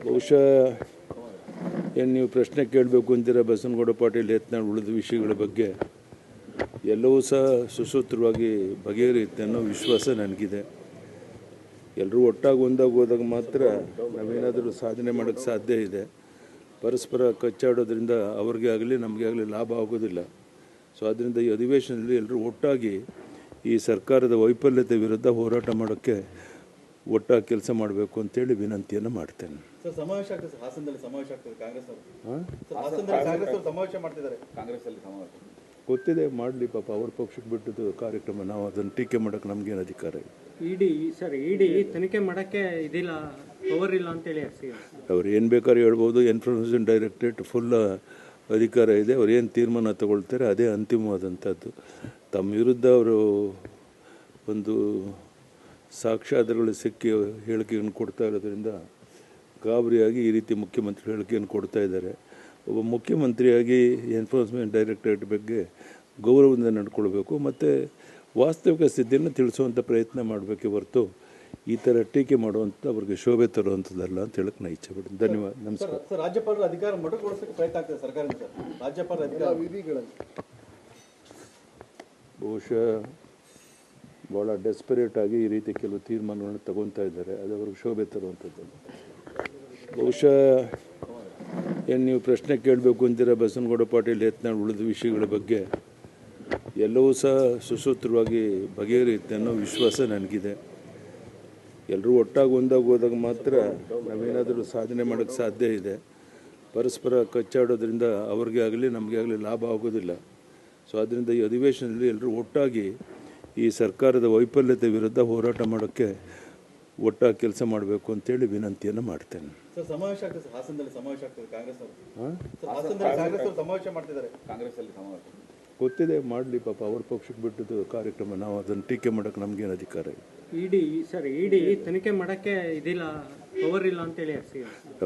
ಬಹುಶಃ ಏನು ನೀವು ಪ್ರಶ್ನೆ ಕೇಳಬೇಕು ಅಂತೀರ ಬಸನಗೌಡ ಪಾಟೀಲ್ ಯತ್ನಾಳ್ ಉಳಿದ ವಿಷಯಗಳ ಬಗ್ಗೆ ಎಲ್ಲವೂ ಸಹ ಸುಸೂತ್ರವಾಗಿ ಬಗೆಹರಿಯುತ್ತೆ ಅನ್ನೋ ವಿಶ್ವಾಸ ನನಗಿದೆ. ಎಲ್ಲರೂ ಒಟ್ಟಾಗಿ ಒಂದಾಗಿ ಹೋದಾಗ ಮಾತ್ರ ನಾವೇನಾದರೂ ಸಾಧನೆ ಮಾಡೋಕ್ಕೆ ಸಾಧ್ಯ ಇದೆ. ಪರಸ್ಪರ ಕಚ್ಚಾಡೋದ್ರಿಂದ ಅವ್ರಿಗೆ ಆಗಲಿ ನಮಗೆ ಆಗಲಿ ಲಾಭ ಆಗೋದಿಲ್ಲ. ಸೊ ಆದ್ದರಿಂದ ಈ ಅಧಿವೇಶನದಲ್ಲಿ ಎಲ್ಲರೂ ಒಟ್ಟಾಗಿ ಈ ಸರ್ಕಾರದ ವೈಫಲ್ಯತೆ ವಿರುದ್ಧ ಹೋರಾಟ ಮಾಡೋಕ್ಕೆ ಒಟ್ಟಾಗಿ ಕೆಲಸ ಮಾಡಬೇಕು ಅಂತೇಳಿ ವಿನಂತಿಯನ್ನು ಮಾಡ್ತೇನೆ. ಸರ್, ಸಮಾವೇಶ ಆಗ್ತದೆ ಹಾಸನದಲ್ಲಿ, ಸಮಾವೇಶ ಆಗ್ತದೆ ಕಾಂಗ್ರೆಸ್ ಅವರು. ಕಾಂಗ್ರೆಸ್ ಅವರು ಸಮಾವೇಶ ಮಾಡ್ತಿದ್ದಾರೆ. ಕಾಂಗ್ರೆಸ್ ಅಲ್ಲಿ ಸಮಾವೇಶ ಗೊತ್ತಿದೆ, ಮಾಡಲಿ ಪಾಪ ಅವ್ರ ಪಕ್ಷಕ್ಕೆ ಬಿಟ್ಟದ್ದು ಕಾರ್ಯಕ್ರಮ. ನಾವು ಅದನ್ನು ಟೀಕೆ ಮಾಡೋಕ್ಕೆ ನಮಗೇನು ಅಧಿಕಾರ ಇದೆ? ಇಡಿ ತನಿಖೆ ಮಾಡೋಕ್ಕೆ ಇದಿಲ್ಲ, ಪವರ್ ಇಲ್ಲ ಅಂತೇಳಿ ಅವ್ರು ಏನು ಬೇಕಾದ್ರೂ ಹೇಳ್ಬೋದು. ಎನ್ಫೋರ್ಸ್ಮೆಂಟ್ ಡೈರೆಕ್ಟರೇಟ್ ಫುಲ್ ಅಧಿಕಾರ ಇದೆ. ಅವ್ರು ಏನು ತೀರ್ಮಾನ ತಗೊಳ್ತಾರೆ ಅದೇ ಅಂತಿಮವಾದಂಥದ್ದು. ತಮ್ಮ ವಿರುದ್ಧ ಅವರು ಒಂದು ಸಾಕ್ಷ್ಯಾಧಾರಗಳು ಸಿಕ್ಕಿ ಹೇಳಿಕೆಯನ್ನು ಕೊಡ್ತಾ ಇರೋದ್ರಿಂದ ಗಾಬರಿಯಾಗಿ ಈ ರೀತಿ ಮುಖ್ಯಮಂತ್ರಿ ಹೇಳಿಕೆಯನ್ನು ಕೊಡ್ತಾ ಇದ್ದಾರೆ. ಒಬ್ಬ ಮುಖ್ಯಮಂತ್ರಿಯಾಗಿ ಎನ್ಫೋರ್ಸ್ಮೆಂಟ್ ಡೈರೆಕ್ಟರೇಟ್ ಬಗ್ಗೆ ಗೌರವದಿಂದ ನಡ್ಕೊಳ್ಬೇಕು ಮತ್ತು ವಾಸ್ತವಿಕ ಸ್ಥಿತಿಯನ್ನು ತಿಳಿಸುವಂಥ ಪ್ರಯತ್ನ ಮಾಡಬೇಕೆ ಹೊರತು ಈ ಥರ ಟೀಕೆ ಮಾಡುವಂಥ ಅವ್ರಿಗೆ ಶೋಭೆ ತರುವಂಥದ್ದಲ್ಲ ಅಂತ ಹೇಳಕ್ಕೆ ನಾನು ಇಚ್ಛೆ ಪಡ್ತೀನಿ. ಧನ್ಯವಾದ, ನಮಸ್ಕಾರ. ಸರ್, ರಾಜ್ಯಪಾಲರ ಅಧಿಕಾರ ಮೊಟಕುಗೊಳಿಸೋಕ್ಕೆ ಪ್ರಯತ್ನ ಆಗ್ತದೆ ಸರ್ಕಾರದಿಂದ. ಸರ್, ರಾಜ್ಯಪಾಲರ ಅಧಿಕಾರ ವಿಧಿಗಳಲ್ಲಿ ಬಹುಶಃ ಭಾಳ ಡೆಸ್ಪರೇಟ್ ಆಗಿ ಈ ರೀತಿ ಕೆಲವು ತೀರ್ಮಾನಗಳನ್ನು ತಗೊತಾ ಇದ್ದಾರೆ. ಅದು ಅವ್ರಿಗೆ ಶೋಭೆ ತರುವಂಥದ್ದು. ಬಹುಶಃ ಏನು ನೀವು ಪ್ರಶ್ನೆ ಕೇಳಬೇಕು ಅಂತೀರ ಬಸನಗೌಡ ಪಾಟೀಲ್ ಯತ್ನಾಳ್ ಉಳಿದ ವಿಷಯಗಳ ಬಗ್ಗೆ ಎಲ್ಲವೂ ಸಹ ಸುಸೂತ್ರವಾಗಿ ಬಗೆಹರಿಯುತ್ತೆ ಅನ್ನೋ ವಿಶ್ವಾಸ ನನಗಿದೆ. ಎಲ್ಲರೂ ಒಟ್ಟಾಗಿ ಒಂದಾಗಿ ಹೋದಾಗ ಮಾತ್ರ ನಾವೇನಾದರೂ ಸಾಧನೆ ಮಾಡೋಕ್ಕೆ ಸಾಧ್ಯ ಇದೆ. ಪರಸ್ಪರ ಕಚ್ಚಾಡೋದ್ರಿಂದ ಅವ್ರಿಗೆ ಆಗಲಿ ನಮಗೆ ಆಗಲಿ ಲಾಭ ಆಗೋದಿಲ್ಲ. ಸೊ ಆದ್ದರಿಂದ ಈ ಅಧಿವೇಶನದಲ್ಲಿ ಎಲ್ಲರೂ ಒಟ್ಟಾಗಿ ಈ ಸರ್ಕಾರದ ವೈಫಲ್ಯತೆ ವಿರುದ್ಧ ಹೋರಾಟ ಮಾಡೋಕ್ಕೆ ಒಟ್ಟಾಗಿ ಕೆಲಸ ಮಾಡಬೇಕು ಅಂತೇಳಿ ವಿನಂತಿಯನ್ನು ಮಾಡ್ತೇನೆ. ಸರ್, ಸಮಾವೇಶ ಆಗ್ತದೆ ಹಾಸನದಲ್ಲಿ, ಸಮಾವೇಶ ಆಗ್ತದೆ ಕಾಂಗ್ರೆಸ್ ಅವರು. ಹಾಸನದಲ್ಲಿ ಕಾಂಗ್ರೆಸ್ ಅವರು ಸಮಾವೇಶ ಮಾಡ್ತಿದ್ದಾರೆ. ಕಾಂಗ್ರೆಸ್ ಅಲ್ಲಿ ಸಮಾವೇಶ ಗೊತ್ತಿದೆ, ಮಾಡಲಿ ಪಾಪ ಅವ್ರ ಪಕ್ಷಕ್ಕೆ ಬಿಟ್ಟದ್ದು ಕಾರ್ಯಕ್ರಮ. ನಾವು ಅದನ್ನು ಟೀಕೆ ಮಾಡೋಕ್ಕೆ ನಮಗೇನು ಅಧಿಕಾರ ಇದೆ? ಇಡಿ ತನಿಖೆ ಮಾಡೋಕ್ಕೆ ಇದಿಲ್ಲ, ಪವರ್ ಇಲ್ಲ ಅಂತೇಳಿ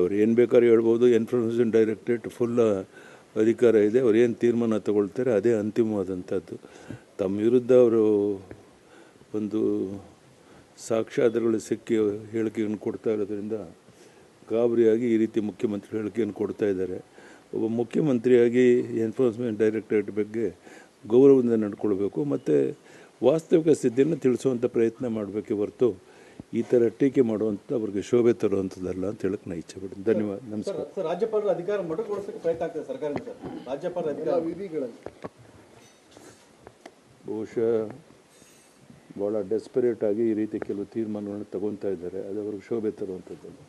ಅವ್ರು ಏನು ಬೇಕಾದ್ರೂ ಹೇಳ್ಬೋದು. ಎನ್ಫೋರ್ಸ್ಮೆಂಟ್ ಡೈರೆಕ್ಟರೇಟ್ ಫುಲ್ ಅಧಿಕಾರ ಇದೆ. ಅವ್ರು ಏನು ತೀರ್ಮಾನ ತಗೊಳ್ತಾರೆ ಅದೇ ಅಂತಿಮವಾದಂಥದ್ದು. ತಮ್ಮ ವಿರುದ್ಧ ಅವರು ಒಂದು ಸಾಕ್ಷ್ಯಾಧಾರಗಳು ಸಿಕ್ಕಿ ಹೇಳಿಕೆಯನ್ನು ಕೊಡ್ತಾ ಇರೋದ್ರಿಂದ ಗಾಬರಿಯಾಗಿ ಈ ರೀತಿ ಮುಖ್ಯಮಂತ್ರಿ ಹೇಳಿಕೆಯನ್ನು ಕೊಡ್ತಾ ಇದ್ದಾರೆ. ಒಬ್ಬ ಮುಖ್ಯಮಂತ್ರಿಯಾಗಿ ಎನ್ಫೋರ್ಸ್ಮೆಂಟ್ ಡೈರೆಕ್ಟರೇಟ್ ಬಗ್ಗೆ ಗೌರವದಿಂದ ನಡ್ಕೊಳ್ಬೇಕು ಮತ್ತು ವಾಸ್ತವಿಕ ಸ್ಥಿತಿಯನ್ನು ತಿಳಿಸುವಂಥ ಪ್ರಯತ್ನ ಮಾಡಬೇಕೆ ಹೊರತು ಈ ಥರ ಟೀಕೆ ಮಾಡುವಂಥ ಅವ್ರಿಗೆ ಶೋಭೆ ತರುವಂಥದ್ದಲ್ಲ ಅಂತ ಹೇಳಕ್ಕೆ ನಾನು ಇಚ್ಛೆ ಪಡ್ತೀನಿ. ಧನ್ಯವಾದ, ನಮಸ್ಕಾರ. ಸರ್, ರಾಜ್ಯಪಾಲರ ಅಧಿಕಾರ ಮೊಟಕುಗೊಳಿಸೋಕ್ಕೆ ಪ್ರಯತ್ನ ಆಗ್ತದೆ ಸರ್ಕಾರದಿಂದ. ಸರ್, ರಾಜ್ಯಪಾಲರ ಅಧಿಕಾರ ವಿಧಿಗಳಲ್ಲಿ ಬಹುಶಃ ಭಾಳ ಡೆಸ್ಪರೇಟ್ ಆಗಿ ಈ ರೀತಿ ಕೆಲವು ತೀರ್ಮಾನಗಳನ್ನು ತಗೊತಾ ಇದ್ದಾರೆ. ಅದು ಅವ್ರಿಗೆ ಶೋಭೆ ತರುವಂಥದ್ದು.